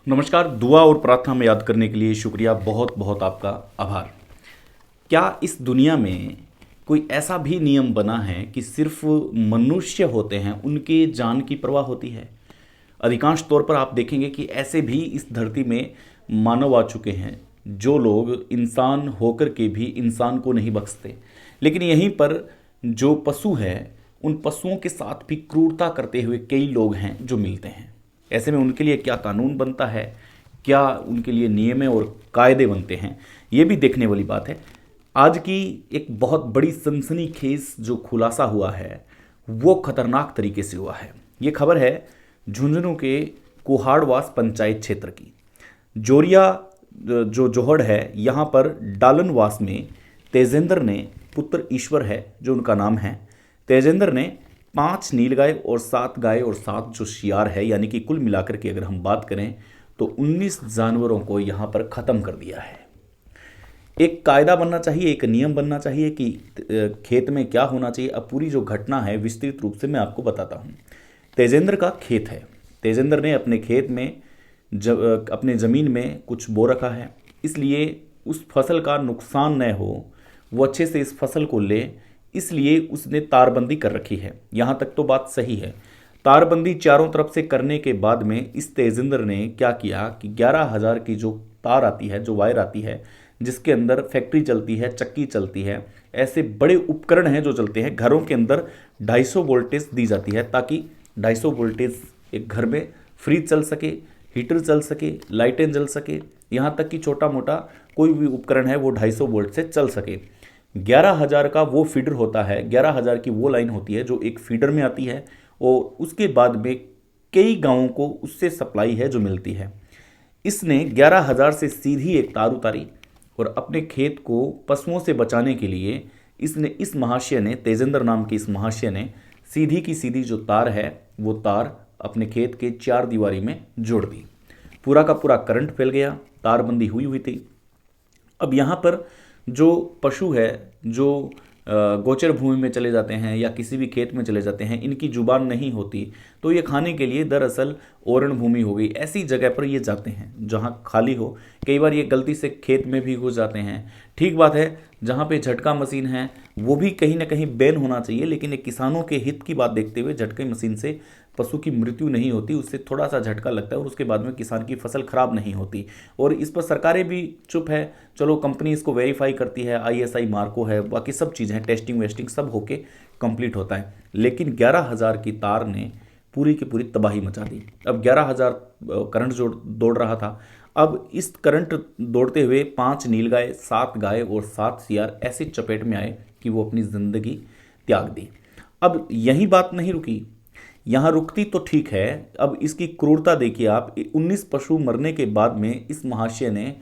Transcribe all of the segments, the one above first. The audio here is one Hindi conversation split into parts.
नमस्कार। दुआ और प्रार्थना में याद करने के लिए शुक्रिया, बहुत बहुत आपका आभार। क्या इस दुनिया में कोई ऐसा भी नियम बना है कि सिर्फ मनुष्य होते हैं उनके जान की परवाह होती है? अधिकांश तौर पर आप देखेंगे कि ऐसे भी इस धरती में मानव आ चुके हैं जो लोग इंसान होकर के भी इंसान को नहीं बख्शते। लेकिन यहीं पर जो पशु है उन पशुओं के साथ भी क्रूरता करते हुए कई लोग हैं जो मिलते हैं। ऐसे में उनके लिए क्या कानून बनता है, क्या उनके लिए नियम और कायदे बनते हैं, ये भी देखने वाली बात है। आज की एक बहुत बड़ी सनसनीखेज जो खुलासा हुआ है वो खतरनाक तरीके से हुआ है। ये खबर है झुंझुनू के कुहाड़वास पंचायत क्षेत्र की। जोरिया जो जोहड़ है यहाँ पर डालनवास में तेजेंद्र ने, पुत्र ईश्वर है जो उनका नाम है, तेजेंद्र ने 5 नीलगाय और 7 गाय और 7 जो शियार है, यानी कि कुल मिलाकर के अगर हम बात करें तो 19 जानवरों को यहाँ पर ख़त्म कर दिया है। एक कायदा बनना चाहिए, एक नियम बनना चाहिए कि खेत में क्या होना चाहिए। अब पूरी जो घटना है विस्तृत रूप से मैं आपको बताता हूँ। तेजेंद्र का खेत है। तेजेंद्र ने अपने खेत में अपने ज़मीन में कुछ बो रखा है, इसलिए उस फसल का नुकसान न हो, वो अच्छे से इस फसल को ले, इसलिए उसने तारबंदी कर रखी है। यहाँ तक तो बात सही है। तारबंदी चारों तरफ से करने के बाद में इस तेजिंदर ने क्या किया कि 11,000 की जो तार आती है, जो वायर आती है, जिसके अंदर फैक्ट्री चलती है, चक्की चलती है, ऐसे बड़े उपकरण हैं जो चलते हैं घरों के अंदर, 250 वोल्टेज दी जाती है ताकि 250 वोल्टेज एक घर में फ्रिज चल सके, हीटर चल सके, लाइटें जल सके, यहाँ तक कि छोटा मोटा कोई भी उपकरण है वो 250 वोल्ट से चल सके। 11,000 का वो फीडर होता है, 11,000 की वो लाइन होती है जो एक फीडर में आती है और उसके बाद में कई गांवों को उससे सप्लाई है जो मिलती है। इसने 11,000 से सीधी एक तार उतारी और अपने खेत को पशुओं से बचाने के लिए इसने, इस महाशय ने, तेजेंद्र नाम के इस महाशय ने सीधी की सीधी जो तार है वो तार अपने खेत के 4 दीवारी में जोड़ दी। पूरा का पूरा करंट फैल गया, तारबंदी हुई हुई थी। अब यहाँ पर जो पशु है, जो गोचर भूमि में चले जाते हैं या किसी भी खेत में चले जाते हैं, इनकी जुबान नहीं होती, तो ये खाने के लिए दरअसल ओरण भूमि हो गई, ऐसी जगह पर ये जाते हैं जहाँ खाली हो। कई बार ये गलती से खेत में भी घुस जाते हैं। ठीक बात है, जहाँ पे झटका मशीन है वो भी कहीं ना कहीं बैन होना चाहिए, लेकिन एक किसानों के हित की बात देखते हुए झटके मशीन से पशु की मृत्यु नहीं होती, उससे थोड़ा सा झटका लगता है और उसके बाद में किसान की फसल खराब नहीं होती। और इस पर सरकारें भी चुप है। चलो, कंपनी इसको वेरीफाई करती है, ISI मार्को है, बाकी सब चीज़ें, टेस्टिंग वेस्टिंग सब होके कंप्लीट होता है। लेकिन 11,000 की तार ने पूरी की पूरी तबाही मचा दी। अब 11,000 करंट जो दौड़ रहा था, अब इस करंट दौड़ते हुए 5 नीलगाय, 7 गाय और 7 सियार ऐसे चपेट में आए कि वो अपनी ज़िंदगी त्याग दी। अब यही बात नहीं रुकी, यहाँ रुकती तो ठीक है। अब इसकी क्रूरता देखिए आप। 19 पशु मरने के बाद में इस महाशय ने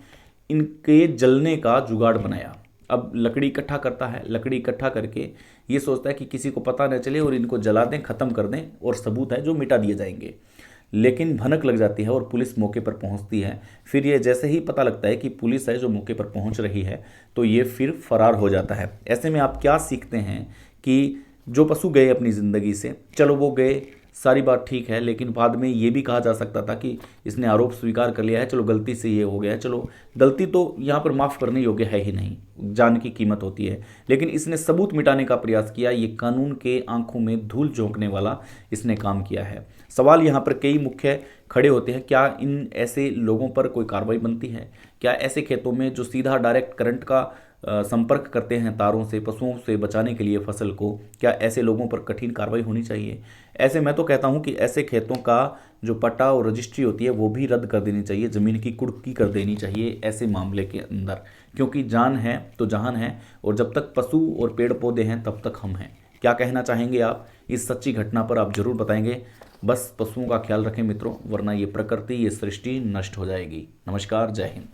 इनके जलने का जुगाड़ बनाया। अब लकड़ी इकट्ठा करता है, लकड़ी इकट्ठा करके ये सोचता है कि किसी को पता न चले और इनको जला दें, ख़त्म कर दें और सबूत है जो मिटा दिए जाएंगे। लेकिन भनक लग जाती है और पुलिस मौके पर पहुंचती है। फिर ये जैसे ही पता लगता है कि पुलिस है जो मौके पर पहुंच रही है, तो ये फिर फरार हो जाता है। ऐसे में आप क्या सीखते हैं कि जो पशु गए अपनी ज़िंदगी से, चलो वो गए, सारी बात ठीक है, लेकिन बाद में ये भी कहा जा सकता था कि इसने आरोप स्वीकार कर लिया है, चलो गलती से ये हो गया है, चलो गलती तो यहाँ पर माफ़ करने योग्य है ही नहीं, जान की कीमत होती है। लेकिन इसने सबूत मिटाने का प्रयास किया, ये कानून के आंखों में धूल झोंकने वाला इसने काम किया है। सवाल यहाँ पर कई मुख्य खड़े होते हैं। क्या इन ऐसे लोगों पर कोई कार्रवाई बनती है? क्या ऐसे खेतों में जो सीधा डायरेक्ट करंट का संपर्क करते हैं तारों से, पशुओं से बचाने के लिए फसल को, क्या ऐसे लोगों पर कठिन कार्रवाई होनी चाहिए? ऐसे मैं तो कहता हूं कि ऐसे खेतों का जो पट्टा और रजिस्ट्री होती है वो भी रद्द कर देनी चाहिए, ज़मीन की कुर्की कर देनी चाहिए ऐसे मामले के अंदर, क्योंकि जान है तो जहान है, और जब तक पशु और पेड़ पौधे हैं तब तक हम हैं। क्या कहना चाहेंगे आप इस सच्ची घटना पर? आप जरूर बताएंगे। बस पशुओं का ख्याल रखें मित्रों, वरना ये प्रकृति, ये सृष्टि नष्ट हो जाएगी। नमस्कार, जय हिंद।